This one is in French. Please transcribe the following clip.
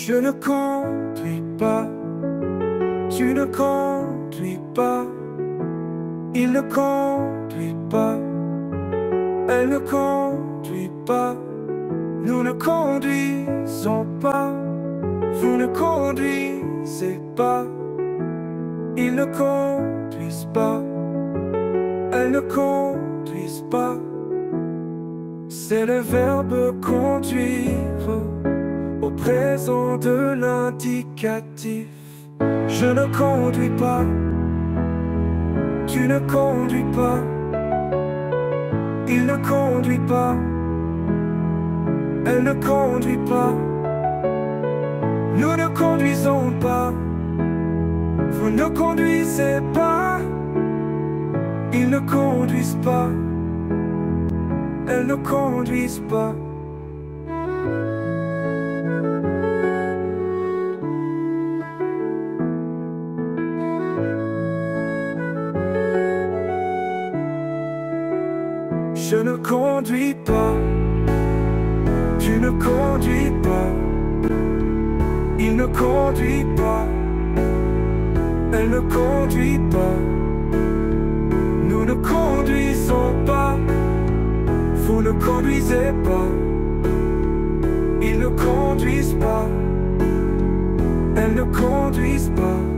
Je ne conduis pas, tu ne conduis pas, il ne conduit pas, elle ne conduit pas, nous ne conduisons pas, vous ne conduisez pas, ils ne conduisent pas, elles ne conduisent pas. C'est le verbe conduire au présent de l'indicatif. Je ne conduis pas, tu ne conduis pas, il ne conduit pas, elle ne conduit pas, nous ne conduisons pas, vous ne conduisez pas, ils ne conduisent pas, elles ne conduisent pas. Je ne conduis pas, tu ne conduis pas, il ne conduit pas, elle ne conduit pas, nous ne conduisons pas, vous ne conduisez pas, ils ne conduisent pas, elles ne conduisent pas.